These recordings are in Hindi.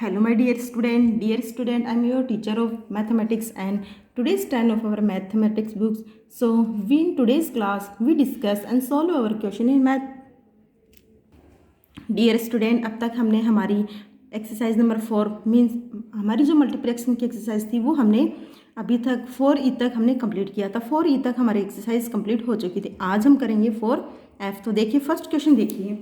Hello, my dear student. Dear student, I am your teacher of mathematics, and today's turn of our mathematics books. So, we in today's class we discuss and solve our question in math. Dear student, अब तक हमने हमारी एक्सरसाइज नंबर 4 मीन्स हमारी जो मल्टीप्लिकेशन की एक्सरसाइज थी वो हमने अभी तक 4E तक हमने कंप्लीट किया था। 4E तक हमारी एक्सरसाइज कंप्लीट हो चुकी थी। आज हम करेंगे 4F। तो देखिए फर्स्ट क्वेश्चन देखिए,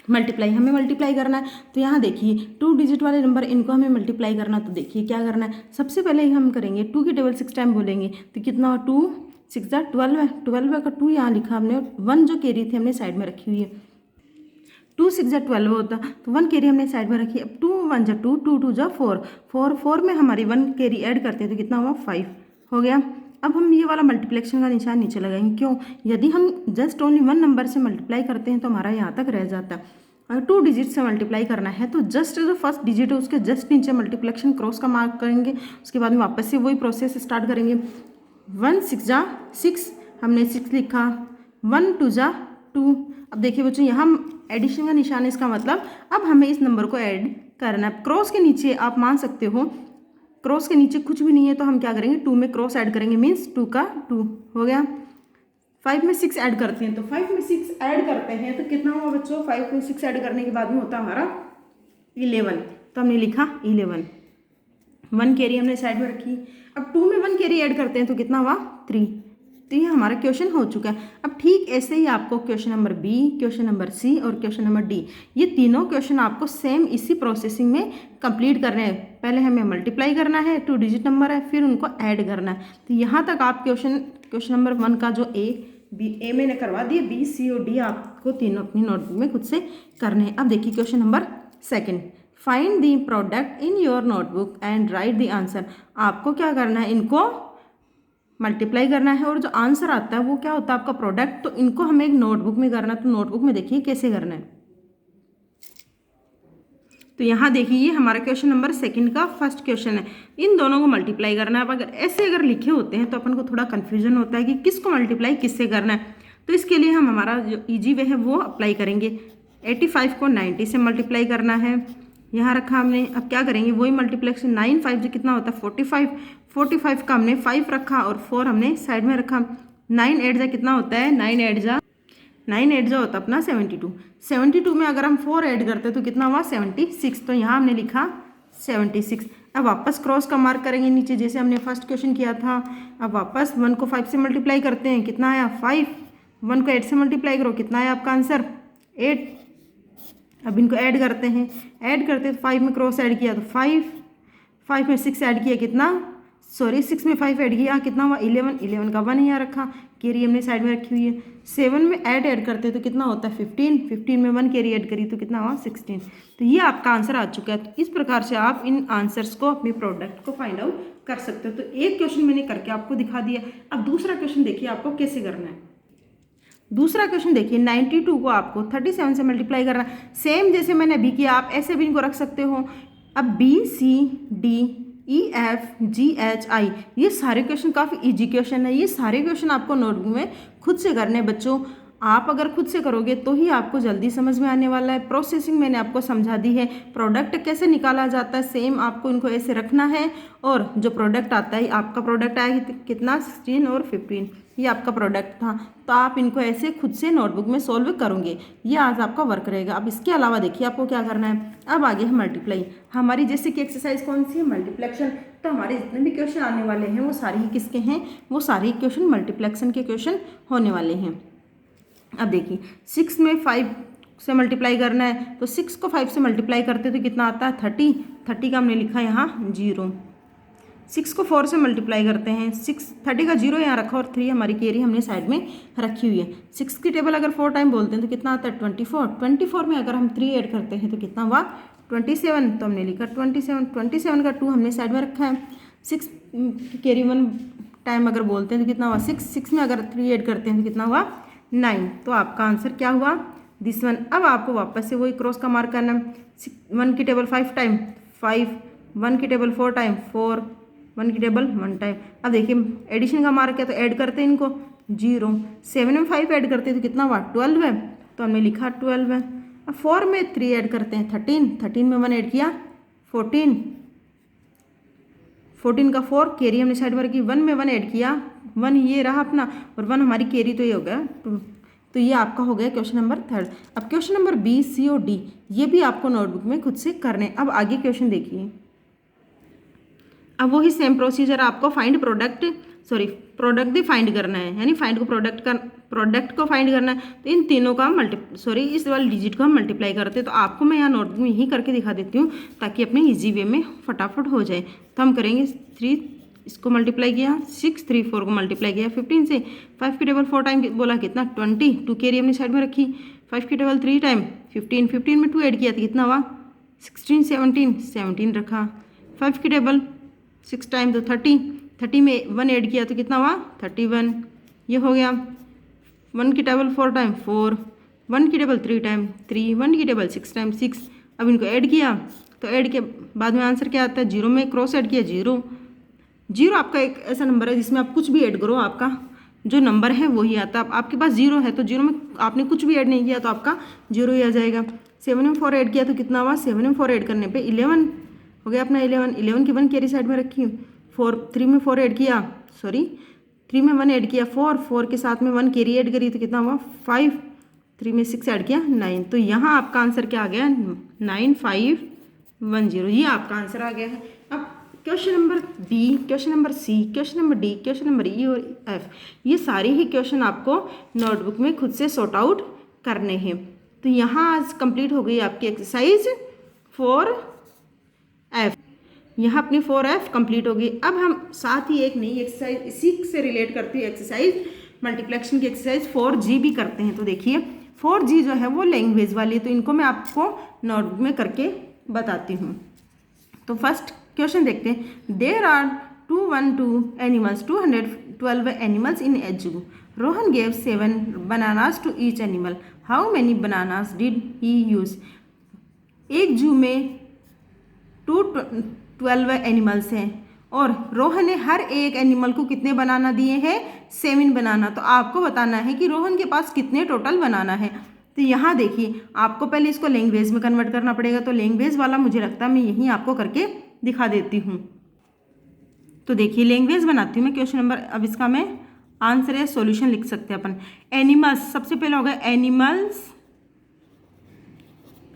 मल्टीप्लाई हमें मल्टीप्लाई करना है। तो यहाँ देखिए 2 डिजिट वाले नंबर इनको हमें मल्टीप्लाई करना। तो देखिए क्या करना है, सबसे पहले हम करेंगे 2 की टेबल 6 टाइम बोलेंगे तो कितना हुआ, 2 6 12 है। 12 का 2 यहाँ लिखा हमने, 1 जो कैरी थी हमने साइड में रखी हुई है। 2 6 12 होता तो 1 कैरी हमने साइड में रखी। अब 2 1 2 2 2 4 में हमारी 1 कैरी ऐड करते हैं तो कितना हुआ, 5 हो गया। अब हम ये वाला मल्टीप्लिकेशन का निशान नीचे लगाएंगे। क्यों, यदि हम जस्ट ओनली 1 नंबर से मल्टीप्लाई करते हैं तो हमारा यहाँ तक रह जाता है। अगर 2 डिजिट से मल्टीप्लाई करना है तो जस्ट जो फर्स्ट डिजिट है उसके जस्ट नीचे मल्टीप्लिकेशन क्रॉस का मार्क करेंगे। उसके बाद में वापस से वही प्रोसेस स्टार्ट करेंगे। 1 6 6 हमने 6 लिखा, 1 2 2। अब देखिए बच्चों यहाँ एडिशन का निशान है, इसका मतलब अब हमें इस नंबर को ऐड करना है। क्रॉस के नीचे आप मान सकते हो, क्रॉस के नीचे कुछ भी नहीं है तो हम क्या करेंगे, 2 में क्रॉस ऐड करेंगे, मीन्स 2 का 2 हो गया। 5 में 6 ऐड करते हैं तो 5 में 6 ऐड करते हैं तो कितना हुआ बच्चों, 5 में 6 ऐड करने के बाद में होता हमारा 11। तो हमने लिखा 11। 1 कैरी हमने साइड में रखी। अब 2 में 1 कैरी ऐड करते हैं तो कितना हुआ, 3। तो ये हमारा क्वेश्चन हो चुका है। अब ठीक ऐसे ही आपको question number B, question number C और क्वेश्चन नंबर डी, ये तीनों क्वेश्चन आपको सेम इसी प्रोसेसिंग में कंप्लीट करने हैं। पहले हमें मल्टीप्लाई करना है, 2 डिजिट नंबर है, फिर उनको ऐड करना है। तो यहाँ तक आप क्वेश्चन नंबर 1 का जो ए मैंने करवा दिया, बी सी और डी आपको तीनों अपनी नोटबुक में खुद से करने हैं। अब देखिए question number 2, find the product in your notebook and right the answer. आपको क्या करना है, इनको मल्टीप्लाई करना है और जो आंसर आता है वो क्या होता है आपका प्रोडक्ट। तो इनको हमें एक नोटबुक में करना है। तो नोटबुक में देखिए कैसे करना है। तो यहाँ देखिए ये हमारा क्वेश्चन नंबर 2 का फर्स्ट क्वेश्चन है। इन दोनों को मल्टीप्लाई करना है। अब अगर ऐसे अगर लिखे होते हैं तो अपन को थोड़ा कन्फ्यूजन होता है कि किसको मल्टीप्लाई किससे करना है। तो इसके लिए हम हमारा जो ईजी वे है वो अप्लाई करेंगे। 85 को 90 से मल्टीप्लाई करना है, यहाँ रखा हमने। अब क्या करेंगे, वही मल्टीप्लिकेशन 9 5 जो कितना होता है 45 का हमने 5 रखा और 4 हमने साइड में रखा। 9 8 जा कितना होता है, 9 8 जा होता है अपना 72 में अगर हम 4 ऐड करते हैं तो कितना हुआ, 76। तो यहाँ हमने लिखा 76। अब वापस क्रॉस का मार्क करेंगे नीचे, जैसे हमने फर्स्ट क्वेश्चन किया था। अब वापस 1 को 5 से मल्टीप्लाई करते हैं, कितना आया 5। 1 को 8 से मल्टीप्लाई करो, कितना आया आपका आंसर 8। अब इनको ऐड करते हैं, ऐड करते तो 5 में क्रॉस ऐड किया तो 5 में 6 ऐड किया, कितना 6 में 5 ऐड किया, कितना हुआ 11 का 1 यहाँ रखा, कैरी हमने साइड में रखी हुई है। 7 में ऐड करते तो कितना होता है 15 में 1 कैरी ऐड करी तो कितना हुआ 16। तो ये आपका आंसर आ चुका है। तो इस प्रकार से आप इन आंसर्स को, अपने प्रोडक्ट को फाइंड आउट कर सकते हो। तो एक क्वेश्चन मैंने करके आपको दिखा दिया। अब दूसरा क्वेश्चन देखिए आपको कैसे करना है। दूसरा क्वेश्चन देखिए, 92 को आपको 37 से मल्टीप्लाई करना। सेम जैसे मैंने अभी किया, आप ऐसे भी इनको रख सकते हो। अब B C D E F G H I, ये सारे क्वेश्चन काफ़ी इजी क्वेश्चन है। ये सारे क्वेश्चन आपको नोटबुक में खुद से करने हैं बच्चों। आप अगर खुद से करोगे तो ही आपको जल्दी समझ में आने वाला है। प्रोसेसिंग मैंने आपको समझा दी है, प्रोडक्ट कैसे निकाला जाता है सेम आपको इनको ऐसे रखना है। और जो प्रोडक्ट आता है, आपका प्रोडक्ट आया कितना 16 और 15, ये आपका प्रोडक्ट था। तो आप इनको ऐसे खुद से नोटबुक में सॉल्व करोगे। ये आज आपका वर्क रहेगा। अब इसके अलावा देखिए आपको क्या करना है। अब आगे है मल्टीप्लाई। हमारी जैसे कि एक्सरसाइज कौन सी है, मल्टीप्लेक्शन। तो हमारे जितने भी क्वेश्चन आने वाले हैं वो सारे ही किसके हैं, वो सारे ही क्वेश्चन मल्टीप्लेक्शन के क्वेश्चन होने वाले हैं। अब देखिए 6 में 5 से मल्टीप्लाई करना है तो 6 को 5 से मल्टीप्लाई करते तो कितना आता है 30 का हमने लिखा यहाँ 0। 6 को 4 से मल्टीप्लाई करते हैं, 30 का 0 यहाँ रखा और 3 हमारी कैरी हमने साइड में रखी हुई है। 6 की टेबल अगर 4 टाइम बोलते हैं तो कितना आता है 24 में अगर हम 3 ऐड करते हैं तो कितना हुआ 27। तो हमने लिखा 27 का 2 हमने साइड में रखा है। 6 कैरी 1 टाइम अगर बोलते हैं तो कितना हुआ 6 में अगर 3 ऐड करते हैं तो कितना हुआ 9। तो आपका आंसर क्या हुआ, दिस 1। अब आपको वापस से वही क्रॉस का मार्क करना है। 1 की टेबल 5 टाइम 5, 1 की टेबल 4 टाइम 4, 1 की टेबल 1 टाइम। अब देखिए एडिशन का मार्क है तो ऐड करते हैं इनको 0। 7 में 5 ऐड करते हैं तो कितना हुआ 12 है। तो हमने लिखा 12 है। अब 4 में 3 ऐड करते हैं 13 में 1 ऐड किया 14, 14 का 4 कैरी हमने साइड में रखी, 1 में 1 ऐड किया, 1 ये रहा अपना और 1 हमारी कैरी, तो ये हो गया 2। तो ये आपका हो गया क्वेश्चन नंबर 3। अब क्वेश्चन नंबर बी, सी और डी ये भी आपको नोटबुक में खुद से करने। अब आगे क्वेश्चन देखिए। अब वही सेम प्रोसीजर आपको प्रोडक्ट फाइंड करना है, यानी फाइंड को प्रोडक्ट को फाइंड करना है। तो इन तीनों का इस वाले डिजिट को हम मल्टीप्लाई करते हैं। तो आपको मैं यहाँ नोटबुक में यही करके दिखा देती हूँ ताकि अपने इजी वे में फटाफट हो जाए। तो हम करेंगे 3 इसको मल्टीप्लाई किया, 6 3 4 को मल्टीप्लाई किया 15 से, 5 की टेबल 4 टाइम बोला कितना 20, 2 कैरी हमने साइड में रखी, 5 की टेबल 3 टाइम 15, 15 में 2 ऐड किया तो कितना हुआ 16, 17, 17 रखा, 5 की टेबल 6 टाइम तो 30, 30 में 1 ऐड किया तो कितना हुआ 31, ये हो गया। 1 की टेबल 4 टाइम 4, 1 की टेबल 3 टाइम 3, 1 की टेबल 6 टाइम 6। अब इनको ऐड किया तो ऐड के बाद में आंसर क्या आता है, 0 में क्रॉस ऐड किया 0। 0 आपका एक ऐसा नंबर है जिसमें आप कुछ भी ऐड करो आपका जो नंबर है वही आता है। आपके पास 0 है तो 0 में आपने कुछ भी ऐड नहीं किया तो आपका 0 ही आ जाएगा। 7 में 4 ऐड किया तो कितना हुआ, 7 में 4 ऐड करने पे 11 हो गया अपना 11 की 1 कैरी साइड में रखी, 3 में 4 ऐड किया 3 में 1 ऐड किया 4 के साथ में 1 कैरी ऐड करी तो कितना हुआ 5, 3 में 6 ऐड किया 9। तो यहाँ आपका आंसर क्या आ गया 9510, ये आपका आंसर आ गया है। अब question number B, question number C, question number D, question number E और एफ, ये सारे ही क्वेश्चन आपको नोटबुक में खुद से सॉर्ट आउट करने हैं। तो यहाँ आज कंप्लीट हो गई आपकी एक्सरसाइज 4F, यहाँ अपनी 4F कंप्लीट हो गई। अब हम साथ ही एक नई एक्सरसाइज इसी से रिलेट करती है एक्सरसाइज मल्टीप्लिकेशन की एक्सरसाइज 4G भी करते हैं। तो देखिए 4G जो है वो लैंग्वेज वाली है, तो इनको मैं आपको नोटबुक में करके बताती हूँ। तो फर्स्ट क्वेश्चन देखते हैं। There are 212 animals, 212 animals in a zoo. Rohan gave 7 bananas to each animal, how many bananas did he use. एक जू में 212 एनिमल्स हैं और रोहन ने हर एक एनिमल को कितने बनाना दिए हैं 7 बनाना। तो आपको बताना है कि रोहन के पास कितने टोटल बनाना है। तो यहाँ देखिए आपको पहले इसको लैंग्वेज में कन्वर्ट करना पड़ेगा। तो लैंग्वेज वाला मुझे लगता है मैं यहीं आपको करके दिखा देती हूँ। तो देखिए लैंग्वेज बनाती हूँ मैं क्वेश्चन नंबर। अब इसका मैं आंसर या सॉल्यूशन लिख सकते हैं अपन। एनिमल्स सबसे पहले होगा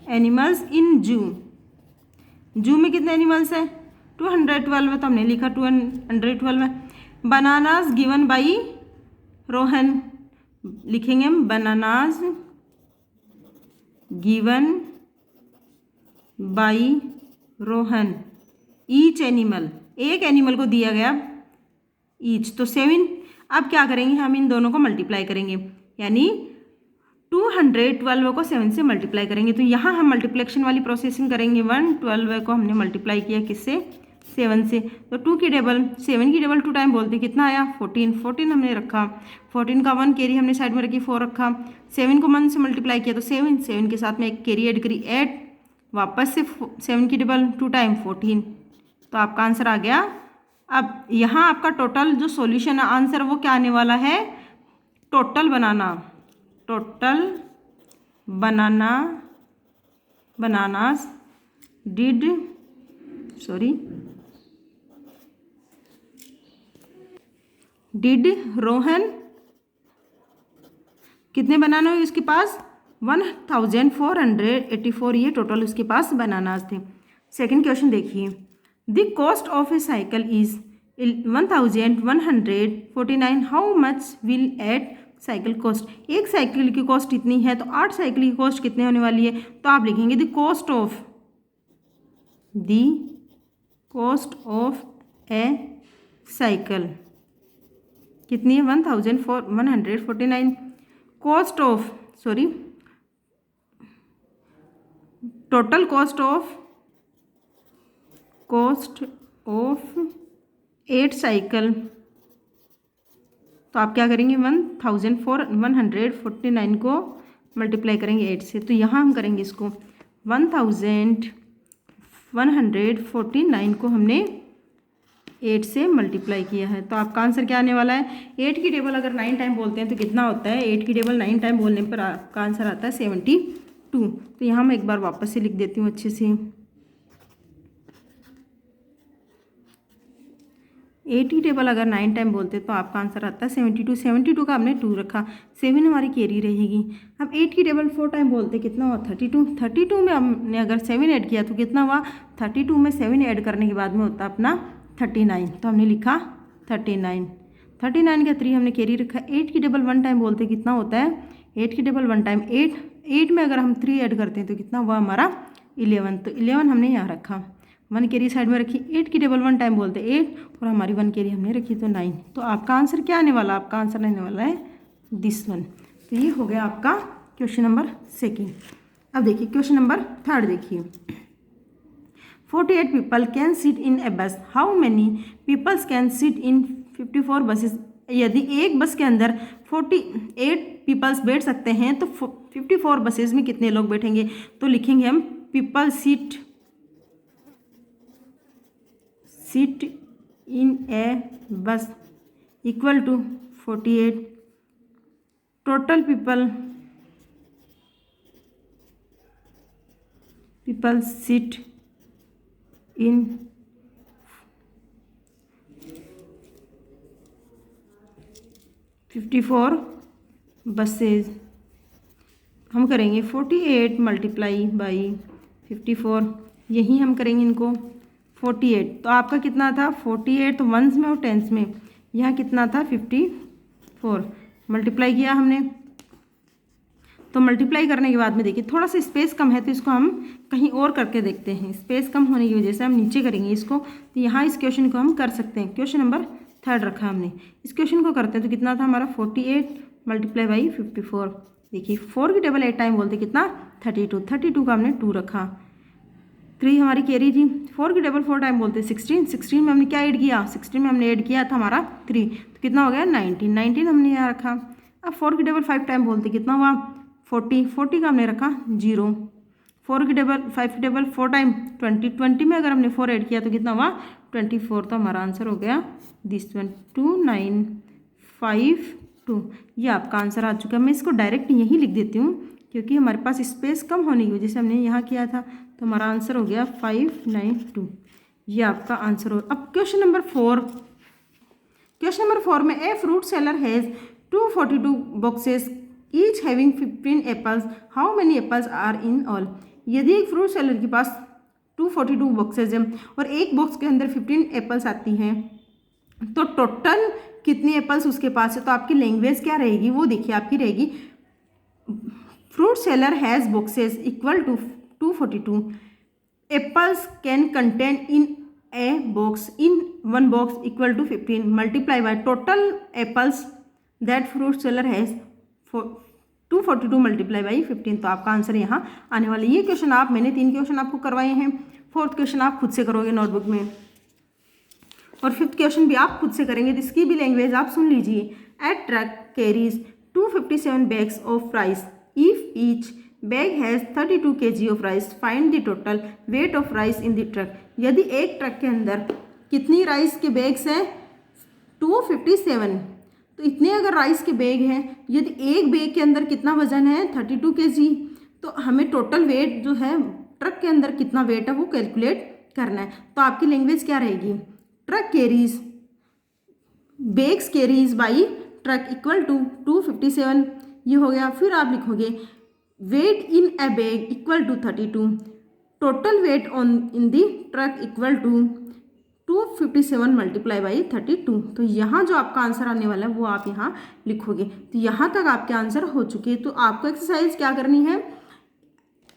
एनिमल्स इन जू। जू में कितने एनिमल्स हैं 212 है, तो हमने लिखा 212 है। बनानास गिवन बाई रोहन, लिखेंगे हम bananas given by Rohan. Each animal, एक एनिमल को दिया गया ईच, तो 7। अब क्या करेंगे हम इन दोनों को मल्टीप्लाई करेंगे, यानी 212 को 7 से मल्टीप्लाई करेंगे। तो यहाँ हम मल्टीप्लिकेशन वाली प्रोसेसिंग करेंगे। 112 को हमने मल्टीप्लाई किया किससे 7 से, तो 2 की टेबल 7 की टेबल 2 टाइम बोलते कितना आया 14 हमने रखा। 14 का 1 कैरी हमने साइड में रखी 4 रखा। 7 को 1 से मल्टीप्लाई किया तो 7 के साथ में एक कैरी ऐड करी 8, वापस से 7 की टेबल 2 टाइम 14। तो आपका आंसर आ गया। अब यहाँ आपका टोटल जो सॉल्यूशन है आंसर वो क्या आने वाला है, टोटल बनानास डिड रोहन, कितने बनाना हुए उसके पास 1484, ये टोटल उसके पास बनानास थे। सेकंड क्वेश्चन देखिए। The cost of a cycle is 1149, how much will eight cycle cost. एक साइकिल की कॉस्ट इतनी है तो 8 साइकिल की कॉस्ट कितने होने वाली है। तो आप लिखेंगे the cost of a cycle कितनी है 1149। Total cost of 8 cycle. तो आप क्या करेंगे 1149 को मल्टीप्लाई करेंगे 8 से। तो यहाँ हम करेंगे इसको 1149 को हमने 8 से मल्टीप्लाई किया है। तो आपका आंसर क्या आने वाला है। 8 की टेबल अगर 9 टाइम बोलते हैं तो कितना होता है, 8 की टेबल 9 टाइम बोलने पर आपका आंसर आता है 72। तो यहाँ मैं एक बार वापस से लिख देती हूँ अच्छे से। 80 टेबल अगर 9 टाइम बोलते तो आपका आंसर आता है 72। 72 का हमने 2 रखा, 7 हमारी कैरी रहेगी। अब 8 की टेबल 4 टाइम बोलते कितना हुआ 32। 32 में हमने अगर 7 ऐड किया तो कितना हुआ 32 में 7 ऐड करने के बाद में होता अपना 39, तो हमने लिखा 39। 39 का 3 हमने कैरी रखा। 8 की टेबल 1 टाइम बोलते कितना होता है 8 की टेबल 1 टाइम 8 में अगर हम 3 ऐड करते हैं तो कितना हुआ हमारा 11, तो 11 हमने यहाँ रखा। 1 कैरी साइड में रखी। 8 की टेबल 1 टाइम बोलते 8 और हमारी 1 कैरी हमने रखी तो 9। तो आपका आंसर क्या आने वाला, आपका आंसर आने वाला है दिस वन। तो ये हो गया आपका क्वेश्चन नंबर 2। अब देखिए क्वेश्चन नंबर 3 देखिए। 48 people can sit in a bus, how many peoples can sit in 54 buses. यदि एक बस के अंदर 48 पीपल्स बैठ सकते हैं तो 54 बसेस में कितने लोग बैठेंगे। तो लिखेंगे हम people seat in a bus equal to 48, total people seat in 54 buses. हम करेंगे 48 मल्टीप्लाई बाई 54, यही हम करेंगे इनको 48। तो आपका कितना था 48, तो वंस में और टेंस में यहाँ कितना था 54, मल्टीप्लाई किया हमने। तो मल्टीप्लाई करने के बाद में देखिए थोड़ा सा स्पेस कम है तो इसको हम कहीं और करके देखते हैं। स्पेस कम होने की वजह से हम नीचे करेंगे इसको, तो यहाँ इस क्वेश्चन को हम कर सकते हैं। क्वेश्चन नंबर 3 रखा हमने, इस क्वेश्चन को करते हैं तो कितना था हमारा 48 मल्टीप्लाई बाई 54। देखिए 4 की टेबल 8 टाइम बोलते कितना 32। 32 का हमने 2 रखा। 3 हमारी कैरी थी। 4 की टेबल 4 टाइम बोलते 16। 16 में हमने क्या ऐड किया 16 में हमने ऐड किया था हमारा 3, तो कितना हो गया 19। 19 हमने यहाँ रखा। अब 4 की टेबल 5 टाइम बोलते कितना हुआ 40। 40 का हमने रखा 0। 4 की टेबल 5 की टेबल 4 टाइम 20। 20 में अगर हमने 4 ऐड किया तो कितना हुआ 24। तो हमारा आंसर हो गया दिस वन 2952। ये आपका आंसर आ चुका है। मैं इसको डायरेक्ट यहीं लिख देती हूँ क्योंकि हमारे पास स्पेस कम होने की वजह से हमने यहाँ किया था, तो हमारा आंसर हो गया 592। ये आपका आंसर हो। अब क्वेश्चन नंबर 4। क्वेश्चन नंबर 4 में a fruit seller has 242 boxes each having 15 apples, how many apples are in all. यदि एक फ्रूट सेलर के पास 242 बॉक्सेज हैं और एक बॉक्स के अंदर 15 एप्पल्स आती हैं तो टोटल कितनी एप्पल्स उसके पास है। तो आपकी लैंग्वेज क्या रहेगी वो देखिए, आपकी रहेगी fruit seller has boxes equal to 242 apples can contain in a box in 1 box equal to 15 multiply by total apples that fruit seller has 242 multiply by 15। तो आपका आंसर यहाँ आने वाला। ये क्वेश्चन मैंने 3 क्वेश्चन आपको करवाए हैं। 4th क्वेश्चन आप खुद से करोगे नोटबुक में और 5th क्वेश्चन भी आप खुद से करेंगे। तो इसकी भी लैंग्वेज आप सुन लीजिए। A truck carries 257 bags of rice, if each bag has 32 kg of rice, find the total weight of rice in the truck. यदि एक ट्रक के अंदर कितनी राइस के बैग्स हैं 257, तो इतने अगर राइस के बैग हैं, यदि एक बैग के अंदर कितना वजन है 32 kg, तो हमें टोटल वेट जो है ट्रक के अंदर कितना वेट है वो कैलकुलेट करना है। तो आपकी लैंग्वेज क्या रहेगी truck carries bags carries by truck equal to 257, ये हो गया। फिर आप लिखोगे weight in a bag equal to 32, total weight on in the truck equal to 257 multiply by 32। तो यहाँ जो आपका आंसर आने वाला है वो आप यहाँ लिखोगे। तो यहाँ तक आपके आंसर हो चुके हैं। तो आपको एक्सरसाइज क्या करनी है,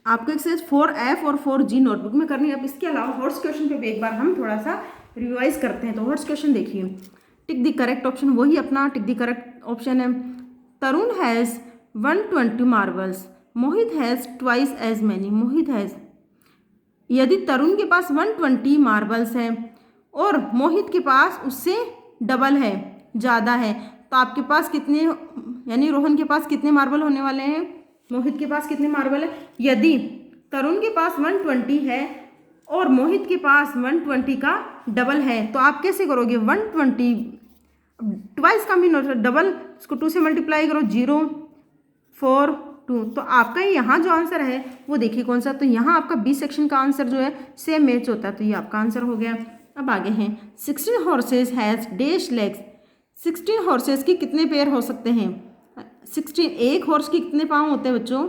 आपको एक्सरसाइज 4F और 4G नोटबुक में करनी है। अब इसके अलावा हॉर्स क्वेश्चन पे एक बार हम थोड़ा सा रिवाइज करते हैं। तो हॉर्स क्वेश्चन देखिए, टिक द करेक्ट ऑप्शन, वही अपना टिक द करेक्ट ऑप्शन है। Tarun has 120 marbles, Mohit has twice as many. Mohit has, यदि तरुण के पास 120 मार्बल्स है और मोहित के पास उससे डबल है, ज़्यादा है, तो आपके पास कितने, यानी रोहन के पास कितने मार्बल होने वाले हैं, मोहित के पास कितने मार्बल है। यदि तरुण के पास 120 है और मोहित के पास 120 का डबल है तो आप कैसे करोगे 120 ट्वाइस का भी डबल, इसको 2 से मल्टीप्लाई करो 0 4 2। तो आपका यहाँ जो आंसर है वो देखिए कौन सा, तो यहाँ आपका बी सेक्शन का आंसर जो है सेम मैच होता है। तो ये आपका आंसर हो गया। अब आगे हैं 16 horse's has dash legs. 16 horse's की कितने पैर हो सकते हैं? 16 एक हॉर्स की कितने पाँव होते हैं बच्चों?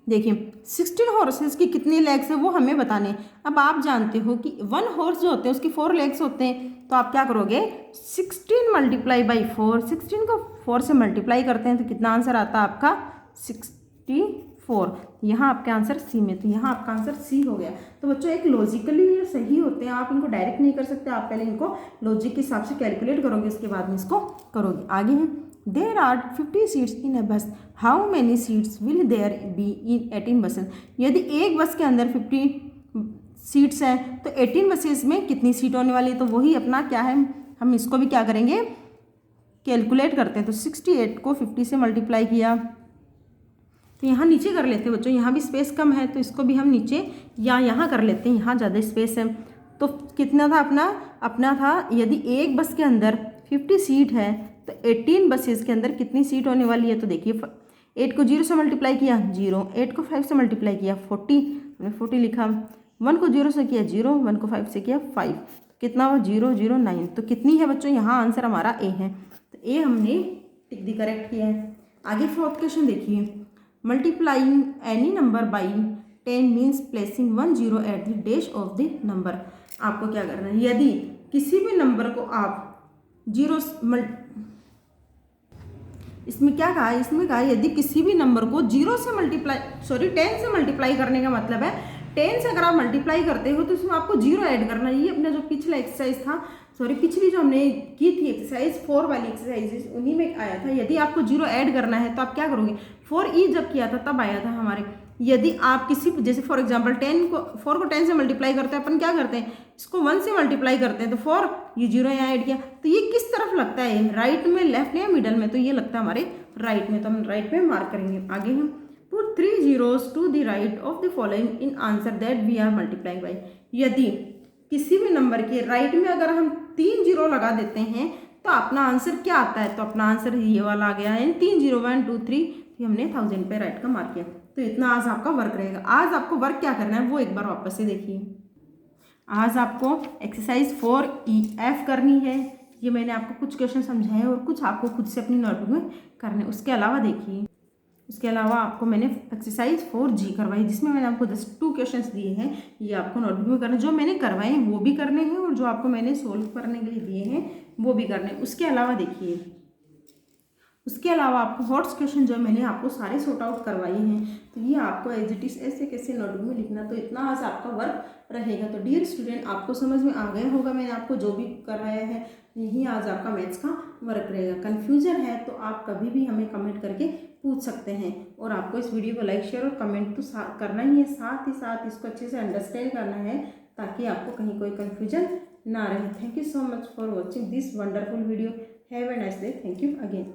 देखिए 16 हॉर्सेस की कितनी लेग्स है वो हमें बताने। अब आप जानते हो कि 1 हॉर्स जो होते हैं उसकी 4 लेग्स होते हैं, तो आप क्या करोगे 16 मल्टीप्लाई बाई 4, 16 को 4 से मल्टीप्लाई करते हैं तो कितना आंसर आता है आपका 64। यहाँ आपका आंसर सी में, तो यहाँ आपका आंसर सी हो गया। तो बच्चों एक लॉजिकली ये सही होते हैं, आप इनको डायरेक्ट नहीं कर सकते, आप पहले इनको लॉजिक के हिसाब से कैलकुलेट करोगे, उसके बाद में इसको करोगे। आगे है there are 50 seats in a bus, how many seats will there be in 18 buses. यदि एक बस के अंदर 50 सीट्स हैं तो 18 बसेस में कितनी सीट होने वाली है? तो वही अपना क्या है, हम इसको भी क्या करेंगे कैलकुलेट करते हैं। तो 68 को 50 से मल्टीप्लाई किया, तो यहाँ नीचे कर लेते हैं बच्चों, यहाँ भी स्पेस कम है तो इसको भी हम नीचे या यहाँ कर लेते हैं, यहाँ ज़्यादा स्पेस है। तो कितना था अपना था यदि एक बस के अंदर 50 सीट है तो 18 बसेस के अंदर कितनी सीट होने वाली है? तो देखिए 8 को 0 से मल्टीप्लाई किया 0, 8 को 5 से मल्टीप्लाई किया 40, हमने 40 लिखा, 1 को 0 से किया 0, 1 को 5 से किया 5, कितना हुआ 0 0 9। तो कितनी है बच्चों? यहाँ आंसर हमारा ए है, तो ए हमने टिक दी करेक्ट किया है। आगे 4th क्वेश्चन देखिए, multiplying any number by 10 means placing 1 0 at the dash of the number. आपको क्या करना है, यदि किसी भी नंबर को आप इसमें क्या कहा है, इसमें कहा है यदि किसी भी नंबर को 10 से मल्टीप्लाई करने का मतलब है 10 से अगर आप मल्टीप्लाई करते हो तो इसमें आपको 0 ऐड करना है। ये अपना जो पिछला एक्सरसाइज था, पिछली जो हमने की थी एक्सरसाइज 4 वाली एक्सरसाइज, उन्हीं में आया था। यदि आपको 0 ऐड करना है तो आप क्या करोगे, 4e जब किया था तब आया था हमारे। यदि आप किसी जैसे फॉर एग्जांपल 4 को 10 से मल्टीप्लाई करते हैं, अपन क्या करते हैं इसको 1 से मल्टीप्लाई करते हैं, तो 4 ये 0 यहाँ ऐड किया। तो ये किस तरफ लगता है, राइट में, लेफ्ट में या मिडल में? तो ये लगता है हमारे राइट में, तो हम राइट में मार्क करेंगे। आगे हम put 3 zeros to the right of the following in answer that we are multiplying by. यदि किसी भी नंबर के राइट में अगर हम 3 0 लगा देते हैं तो अपना आंसर क्या आता है? तो अपना आंसर ये वाला आ गया है 3 0 1 2 3, हमने 1000 पे राइट का मार्क किया। तो इतना आज आपका वर्क रहेगा। आज आपको वर्क क्या करना है वो एक बार वापस से देखिए। आज आपको एक्सरसाइज 4EF करनी है, ये मैंने आपको कुछ क्वेश्चन समझाए और कुछ आपको खुद से अपनी नोटबुक में करने। उसके अलावा देखिए, उसके अलावा आपको मैंने एक्सरसाइज 4G करवाई जिसमें मैंने आपको 2 क्वेश्चंस दिए हैं, ये आपको नोटबुक में करने। जो मैंने करवाए हैं वो भी करने हैं और जो आपको मैंने सोल्व करने के लिए दिए हैं वो भी करने हैं। उसके अलावा देखिए, उसके अलावा आपको हॉट्स क्वेश्चन जो मैंने आपको सारे सॉर्ट आउट करवाए हैं, तो ये आपको एज इट इज ऐसे कैसे नोटबुक में लिखना। तो इतना आज आपका वर्क रहेगा। तो डियर स्टूडेंट, आपको समझ में आ गया होगा मैंने आपको जो भी करवाया है, यही आज आपका मैथ्स का वर्क रहेगा। कन्फ्यूजन है तो आप कभी भी हमें कमेंट करके पूछ सकते हैं, और आपको इस वीडियो को लाइक शेयर और कमेंट तो करना ही है, साथ ही साथ इसको अच्छे से अंडरस्टैंड करना है ताकि आपको कहीं कोई कन्फ्यूजन ना रहे। Thank you so much for watching this wonderful video. Have a nice day. Thank you again.